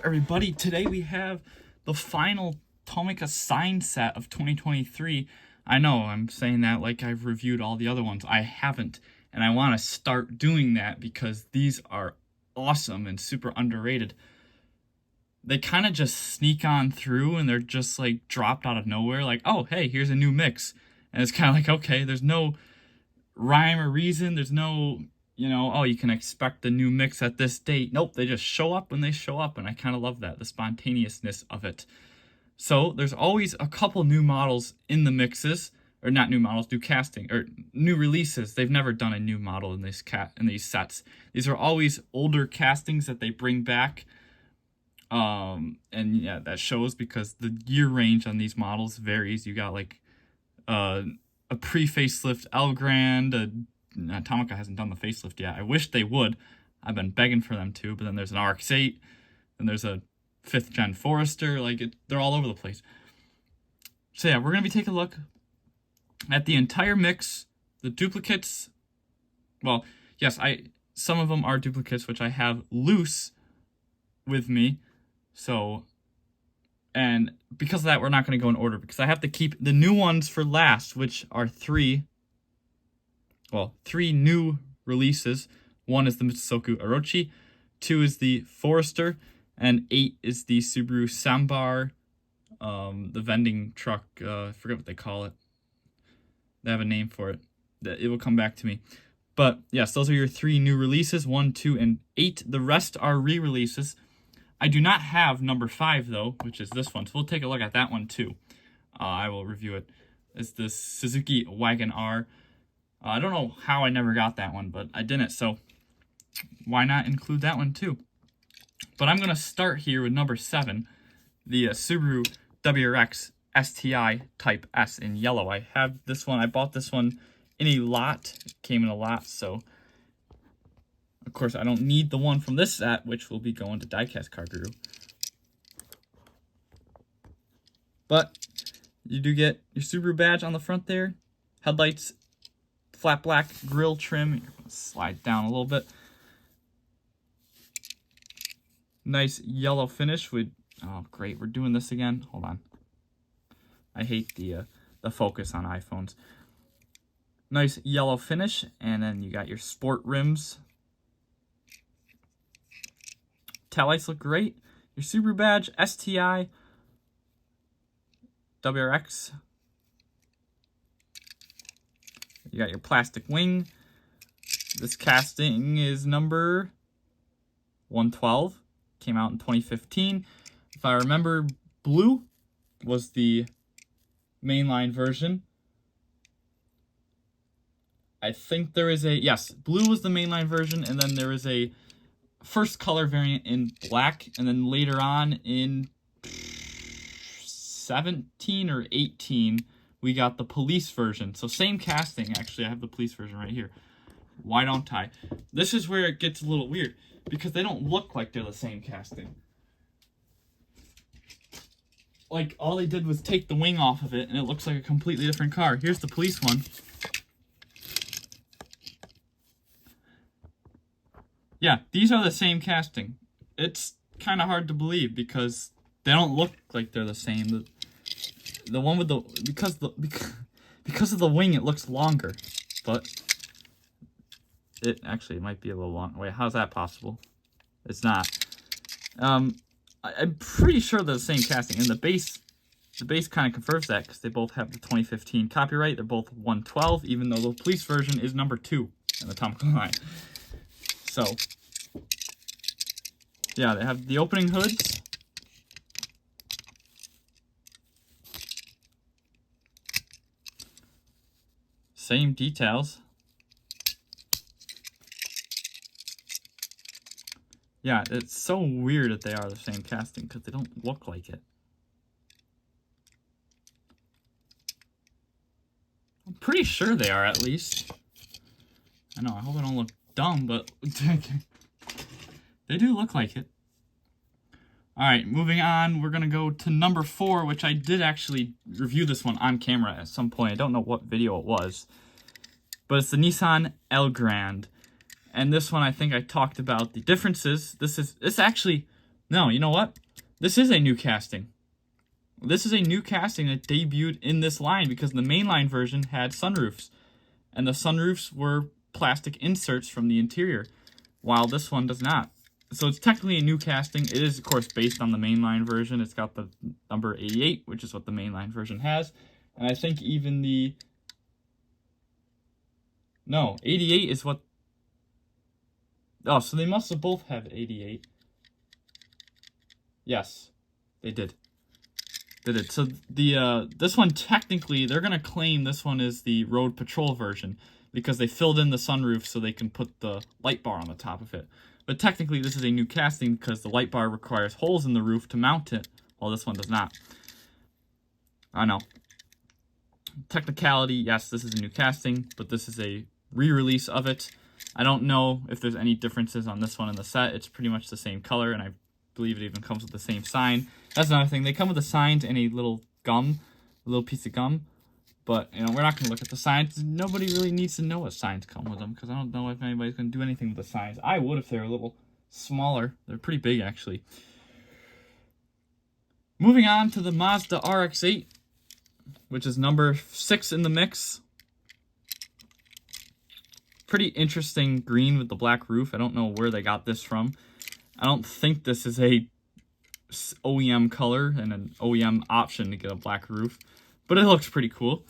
everybody? Today we have the final Tomica Sign Set of 2023. I know I'm saying that like I've reviewed all the other ones. I haven't, and I want to start doing that because these are awesome and super underrated. They kind of just sneak on through and they're just like dropped out of nowhere, like, oh hey, here's a new mix. And it's kind of like, okay, there's no rhyme or reason, there's no, oh, you can expect the new mix at this date. Nope, they just show up when they show up, and I kind of love that, the spontaneousness of it. So there's always a couple new models in the mixes, or not new models, new casting, or new releases. They've never done a new model in these sets. These are always older castings that they bring back. And yeah, that shows because the year range on these models varies. You got like a pre-facelift Elgrand, Tomica hasn't done the facelift yet. I wish they would. I've been begging for them to, but then there's an RX-8, then there's a 5th gen Forester, they're all over the place. So yeah, we're going to be taking a look at the entire mix, the duplicates. Well, yes, some of them are duplicates, which I have loose with me. So, and because of that, we're not going to go in order, because I have to keep the new ones for last, which are three new releases. 1 is the Mitsuoka Orochi, 2 is the Forester, and 8 is the Subaru Sambar, the vending truck. I forget what they call it. They have a name for it. It will come back to me. But yes, those are your 3 new releases, 1, 2, and 8. The rest are re-releases. I do not have number 5, though, which is this one. So we'll take a look at that one, too. I will review it. It's the Suzuki Wagon R. I don't know how I never got that one, but I didn't, so why not include that one too? But I'm going to start here with number 7, the Subaru WRX STI Type S in yellow. I have this one. I bought this one in a lot. It came in a lot, so of course I don't need the one from this set, which will be going to Diecast Car Guru. But you do get your Subaru badge on the front there, headlights, flat black grille trim. Slide down a little bit. Nice yellow finish with, oh great, we're doing this again. Hold on. I hate the focus on iPhones. Nice yellow finish, and then you got your sport rims. Taillights look great. Your Subaru badge, STI, WRX. You got your plastic wing. This casting is number 112. Came out in 2015. If I remember, blue was the mainline version. I think there is yes, blue was the mainline version, and then there is a first color variant in black, and then later on in 17 or 18, we got the police version. So same casting, actually. I have the police version right here. Why don't I? This is where it gets a little weird, because they don't look like they're the same casting. Like, all they did was take the wing off of it, and it looks like a completely different car. Here's the police one. Yeah, these are the same casting. It's kind of hard to believe, because they don't look like they're the same. The one with the, because of the wing, it looks longer, but it might be a little long. Wait, how's that possible? It's not. I'm pretty sure they're the same casting, and the base kind of confirms that, because they both have the 2015 copyright. They're both 112, even though the police version is number 2 in the Tomica line. So yeah, they have the opening hoods. Same details. Yeah, it's so weird that they are the same casting, because they don't look like it. I'm pretty sure they are, at least. I know, I hope I don't look dumb, but they do look like it. Alright, moving on, we're going to go to number 4, which I did actually review this one on camera at some point. I don't know what video it was. But it's the Nissan Elgrand. And this one, I think I talked about the differences. This actually No, you know what? This is a new casting. This is a new casting that debuted in this line because the mainline version had sunroofs. And the sunroofs were plastic inserts from the interior, while this one does not. So it's technically a new casting. It is, of course, based on the mainline version. It's got the number 88, which is what the mainline version has. And I think even the... No, 88 is what... Oh, so they must have both had 88. Yes, they did. So the this one, technically, they're going to claim this one is the Road Patrol version because they filled in the sunroof so they can put the light bar on the top of it. But technically, this is a new casting because the light bar requires holes in the roof to mount it, while this one does not. I know. Technicality, yes, this is a new casting, but this is a re-release of it. I don't know if there's any differences on this one in the set. It's pretty much the same color, and I believe it even comes with the same sign. That's another thing. They come with the signs and a little gum, a little piece of gum. But, you know, we're not going to look at the signs. Nobody really needs to know what signs come with them, because I don't know if anybody's going to do anything with the signs. I would if they were a little smaller. They're pretty big, actually. Moving on to the Mazda RX-8, which is number 6 in the mix. Pretty interesting green with the black roof. I don't know where they got this from. I don't think this is a OEM color and an OEM option to get a black roof, but it looks pretty cool.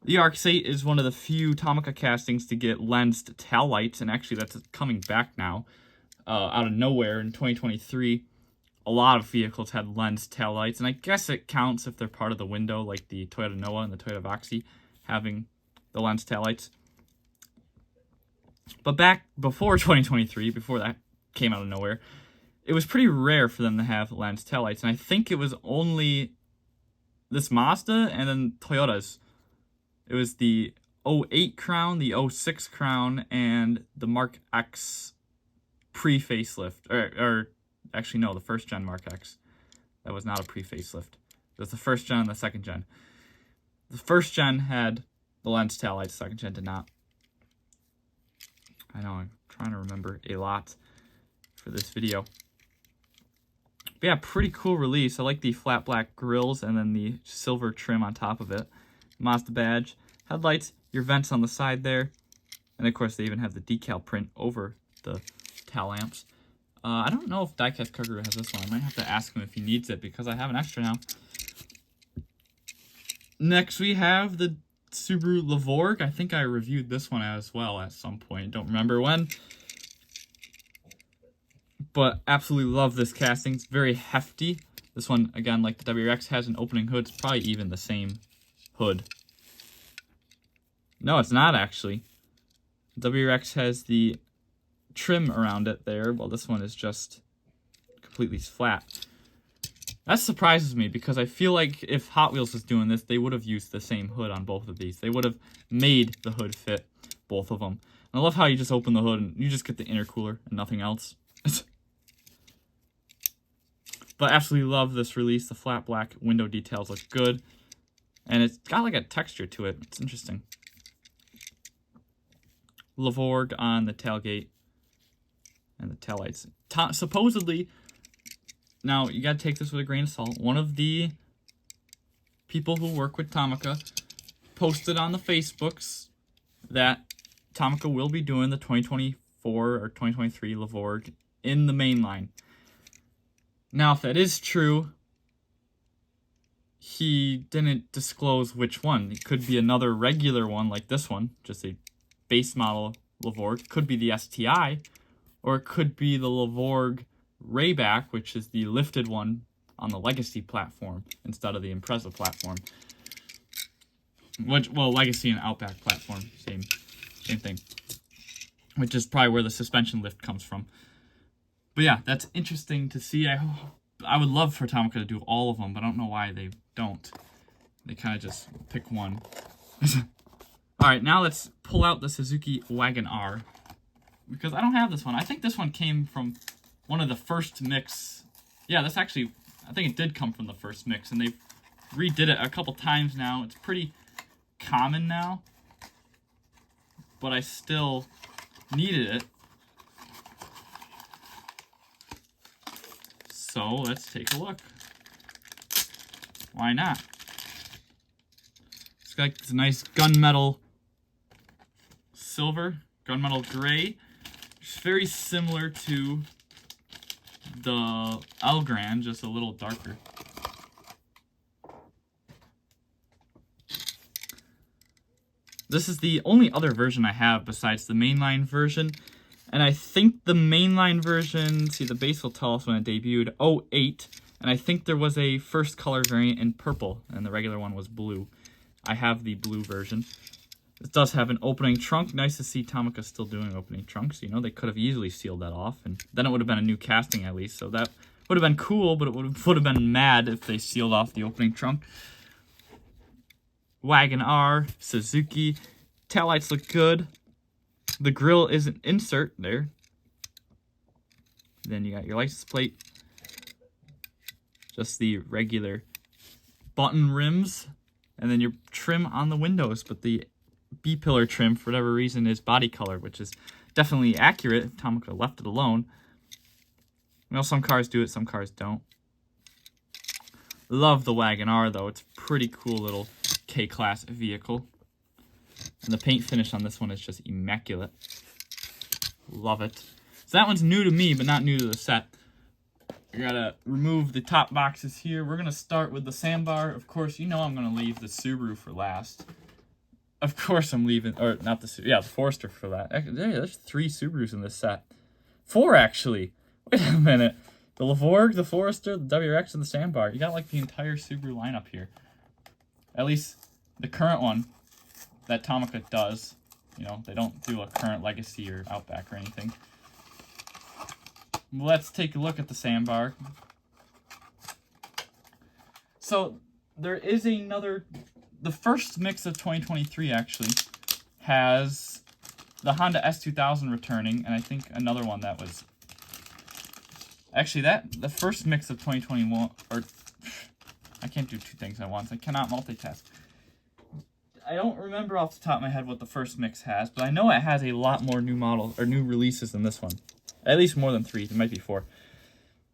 The RX-8 is one of the few Tomica castings to get lensed tail lights, and actually that's coming back now out of nowhere in 2023. A lot of vehicles had lensed tail lights, and I guess it counts if they're part of the window, like the Toyota Noah and the Toyota Voxy having the lensed tail lights. But back before 2023, before that came out of nowhere, it was pretty rare for them to have lensed taillights, and I think it was only this Mazda and then Toyota's. It was the 08 Crown, the 06 Crown, and the Mark X pre-facelift. Or actually, no, the first gen Mark X. That was not a pre-facelift. It was the first gen and the second gen. The first gen had the lensed taillights, the second gen did not. I know, I'm trying to remember a lot for this video. But yeah, pretty cool release. I like the flat black grills and then the silver trim on top of it. Mazda badge. Headlights, your vents on the side there. And of course, they even have the decal print over the tail lamps. I don't know if Diecast Kaguru has this one. I might have to ask him if he needs it because I have an extra now. Next, we have the Subaru Levorg. I think I reviewed this one as well at some point. Don't remember when. But absolutely love this casting. It's very hefty. This one, again, like the WRX, has an opening hood. It's probably even the same hood. No, it's not, actually. WRX has the trim around it there, while this one is just completely flat. That surprises me, because I feel like if Hot Wheels was doing this, they would have used the same hood on both of these. They would have made the hood fit both of them. And I love how you just open the hood and you just get the intercooler and nothing else. But absolutely love this release. The flat black window details look good. And it's got like a texture to it. It's interesting. Levorg on the tailgate and the taillights. Supposedly, now you gotta take this with a grain of salt. One of the people who work with Tomica posted on the Facebooks that Tomica will be doing the 2024 or 2023 Levorg in the main line. Now, if that is true, he didn't disclose which one. It could be another regular one like this one, just a base model Levorg. It could be the STI, or it could be the Levorg Rayback, which is the lifted one on the Legacy platform instead of the Impreza platform. Well, Legacy and Outback platform, same thing. Which is probably where the suspension lift comes from. But yeah, that's interesting to see. I would love for Tomica to do all of them, but I don't know why they don't. They kind of just pick one. Alright, now let's pull out the Suzuki Wagon R. Because I don't have this one. I think this one came from one of the first mix. Yeah, this actually, I think it did come from the first mix. And they've redid it a couple times now. It's pretty common now. But I still needed it. So let's take a look. Why not? It's got this nice gunmetal silver, gunmetal gray. It's very similar to the El Gran, just a little darker. This is the only other version I have besides the mainline version. And I think the mainline version, see, the base will tell us when it debuted, 08. And I think there was a first color variant in purple, and the regular one was blue. I have the blue version. It does have an opening trunk. Nice to see Tomica still doing opening trunks. You know, they could have easily sealed that off, and then it would have been a new casting at least. So that would have been cool, but it would have been mad if they sealed off the opening trunk. Wagon R, Suzuki. Taillights look good. The grille is an insert there. Then you got your license plate. Just the regular button rims. And then your trim on the windows. But the B-pillar trim, for whatever reason, is body color, which is definitely accurate if Tomica left it alone. You know, some cars do it, some cars don't. Love the Wagon R, though. It's a pretty cool little K-Class vehicle. And the paint finish on this one is just immaculate. Love it. So that one's new to me, but not new to the set. I gotta remove the top boxes here. We're gonna start with the sandbar. Of course, you know I'm gonna leave the Subaru for last. Of course I'm leaving, or not the Subaru, yeah, the Forester for that. There's 3 Subarus in this set. 4, actually. Wait a minute. The Lavorg, the Forester, the WRX, and the sandbar. You got like the entire Subaru lineup here. At least the current one that Tomica does. You know, they don't do a current Legacy or Outback or anything. Let's take a look at the sandbar. So there is another, the first mix of 2023 actually has the Honda S2000 returning, and I think another one that was actually the first mix of 2021, or I can't do 2 things at once. I cannot multitask. I don't remember off the top of my head what the first mix has, but I know it has a lot more new models or new releases than this one. At least more than 3. There might be 4.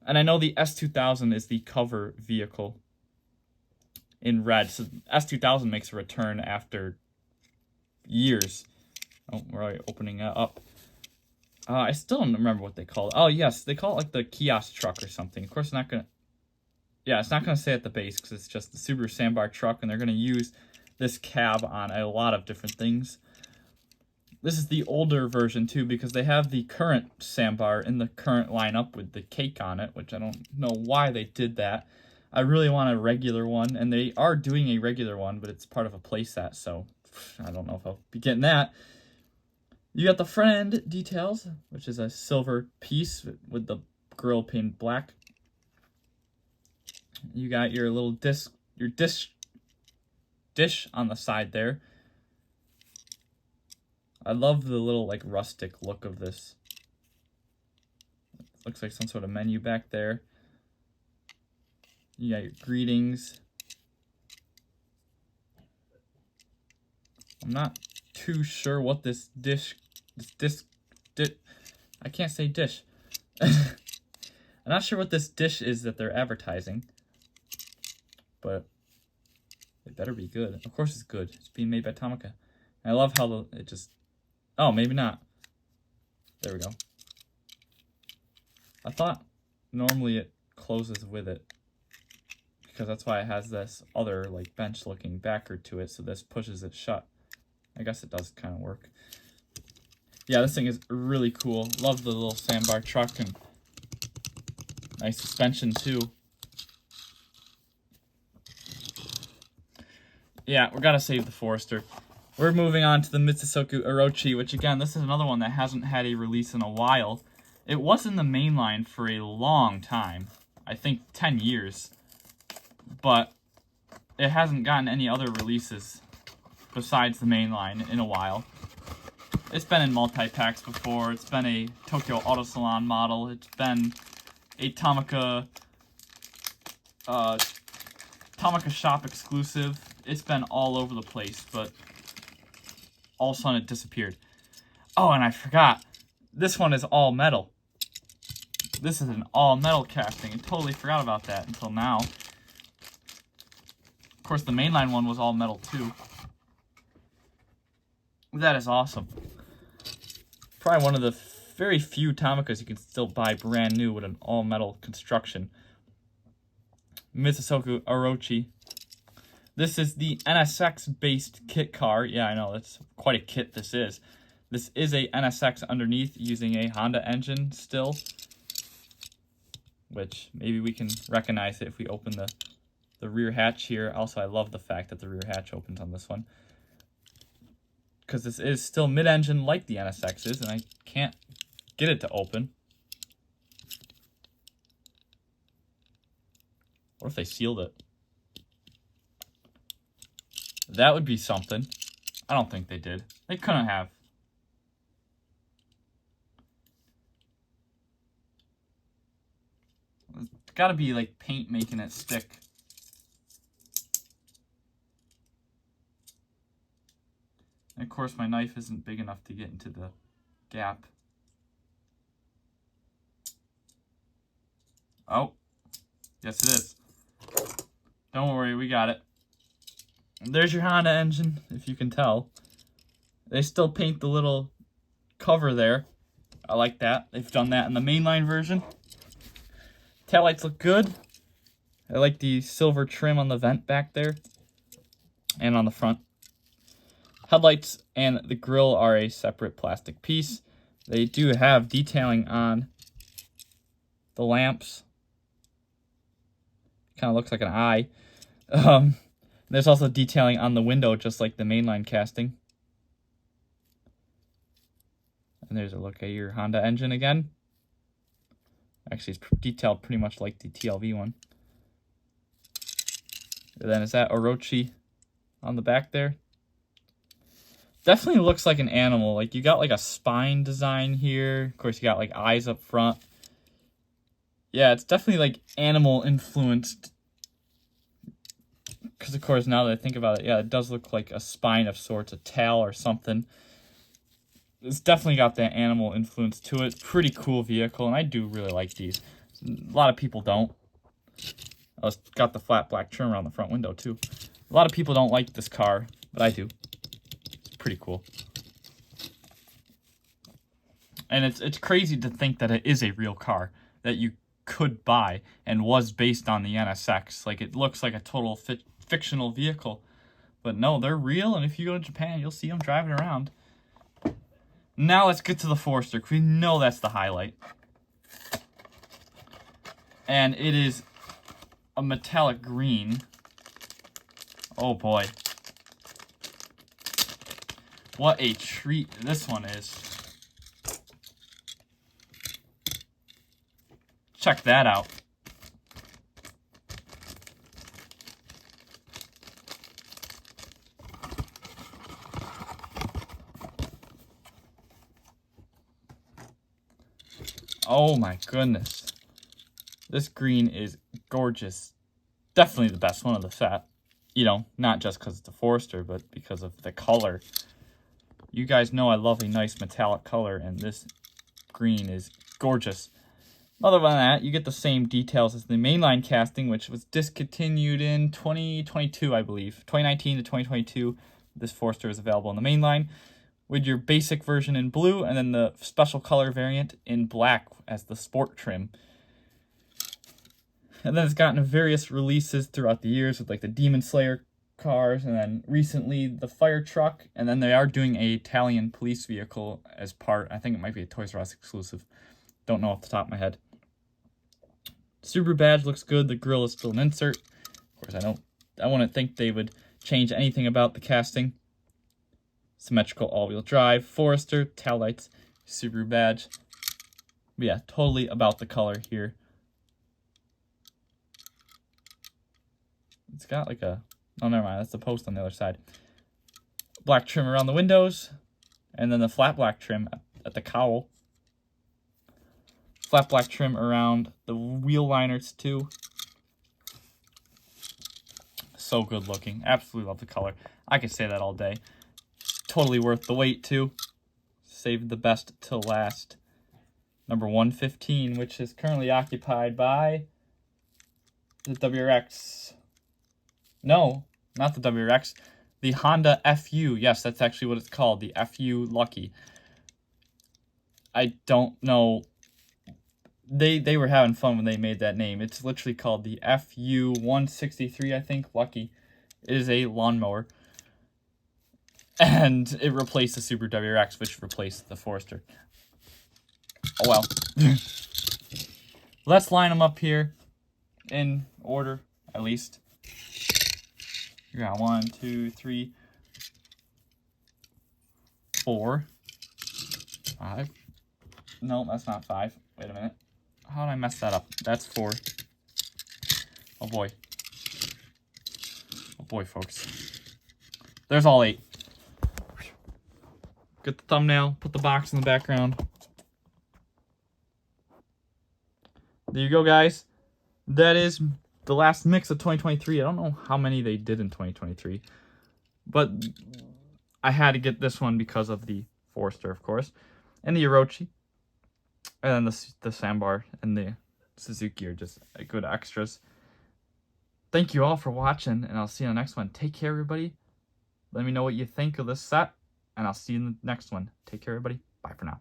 And I know the S2000 is the cover vehicle in red. So S2000 makes a return after years. Oh, we're already opening it up. I still don't remember what they call it. Oh, yes. They call it like the kiosk truck or something. Of course, it's not going to... Yeah, it's not going to say at the base because it's just the Subaru Sandbar truck, and they're going to use this cab on a lot of different things. This is the older version, too, because they have the current Sandbar in the current lineup with the cake on it, which I don't know why they did that. I really want a regular one, and they are doing a regular one, but it's part of a playset, so I don't know if I'll be getting that. You got the front end details, which is a silver piece with the grille painted black. You got your little dish on the side there. I love the little like rustic look of this. It looks like some sort of menu back there. You got your greetings. I'm not too sure what this I can't say dish. I'm not sure what this dish is that they're advertising, but it better be good. Of course it's good. It's being made by Tomica. I love how it just... Oh, maybe not. There we go. I thought normally it closes with it, because that's why it has this other like bench looking backer to it, so this pushes it shut. I guess it does kind of work. Yeah, this thing is really cool. Love the little sandbar truck, and nice suspension too. Yeah, we gotta save the Forester. We're moving on to the Mitsuoka Orochi, which again, this is another one that hasn't had a release in a while. It was in the mainline for a long time. I think 10 years. But it hasn't gotten any other releases besides the mainline in a while. It's been in multi-packs before. It's been a Tokyo Auto Salon model. It's been a Tomica Shop exclusive. It's been all over the place, but all of a sudden it disappeared. Oh, and I forgot. This one is all metal. This is an all-metal casting. I totally forgot about that until now. Of course, the mainline one was all metal too. That is awesome. Probably one of the very few Tomicas you can still buy brand new with an all-metal construction. Mitsuoka Orochi. This is the NSX-based kit car. Yeah, I know, that's quite a kit this is. This is a NSX underneath using a Honda engine still, which maybe we can recognize it if we open the rear hatch here. Also, I love the fact that the rear hatch opens on this one, because this is still mid-engine like the NSX is, and I can't get it to open. What if they sealed it? That would be something. I don't think they did. They couldn't have. There's gotta be like paint making it stick. And of course my knife isn't big enough to get into the gap. Oh, yes it is. Don't worry, we got it. There's your Honda engine, if you can tell. They still paint the little cover there. I like that. They've done that in the mainline version. Taillights look good. I like the silver trim on the vent back there and on the front. Headlights and the grille are a separate plastic piece. They do have detailing on the lamps. Kind of looks like an eye. There's also detailing on the window, just like the mainline casting. And there's a look at your Honda engine again. Actually, it's detailed pretty much like the TLV one. And then is that Orochi on the back there? Definitely looks like an animal. Like, you got like a spine design here. Of course, you got like eyes up front. Yeah, it's definitely like animal influenced. Because, of course, now that I think about it, yeah, it does look like a spine of sorts, a tail or something. It's definitely got that animal influence to it. Pretty cool vehicle, and I do really like these. A lot of people don't. It's got the flat black trim around the front window, too. A lot of people don't like this car, but I do. It's pretty cool. And it's crazy to think that it is a real car that you could buy and was based on the NSX. Like, it looks like a total fictional vehicle, but no, they're real, and if you go to Japan, you'll see them driving around. Now let's get to the Forester, because we know that's the highlight. And it is a metallic green. Oh boy. What a treat this one is. Check that out. Oh my goodness. This green is gorgeous. Definitely the best one of the set. You know, not just because it's a Forester, but because of the color. You guys know I love a nice metallic color, and this green is gorgeous. Other than that, you get the same details as the mainline casting, which was discontinued in 2022, I believe. 2019 to 2022, this Forester is available on the mainline, with your basic version in blue, and then the special color variant in black as the sport trim. And then it's gotten various releases throughout the years with like the Demon Slayer cars, and then recently the fire truck, and then they are doing a Italian police vehicle as part. I think it might be a Toys R Us exclusive. Don't know off the top of my head. Subaru badge looks good. The grille is still an insert. Of course, I wouldn't think they would change anything about the casting. Symmetrical all-wheel drive, Forester, taillights, Subaru badge. But yeah, totally about the color here. It's got like a... Oh, never mind. That's the post on the other side. Black trim around the windows. And then the flat black trim at the cowl. Flat black trim around the wheel liners, too. So good looking. Absolutely love the color. I could say that all day. Totally worth the wait, too. Saved the best till last. Number 115, which is currently occupied by the WRX. No, not the WRX. The Honda FU. Yes, that's actually what it's called. The FU Lucky. I don't know. They were having fun when they made that name. It's literally called the FU 163, I think, Lucky. It is a lawnmower. And it replaced the Subaru WRX, which replaced the Forester. Oh well. Let's line them up here in order, at least. You got 1, 2, 3, 4, 5. No, that's not 5. Wait a minute. How did I mess that up? That's 4. Oh boy. Oh boy, folks. There's all 8. Get the thumbnail, put the box in the background. There you go, guys. That is the last mix of 2023. I don't know how many they did in 2023, but I had to get this one because of the Forester, of course, and the Orochi, and then the Sandbar and the Suzuki are just good extras. Thank you all for watching, and I'll see you in the next one. Take care, everybody. Let me know what you think of this set, and I'll see you in the next one. Take care, everybody. Bye for now.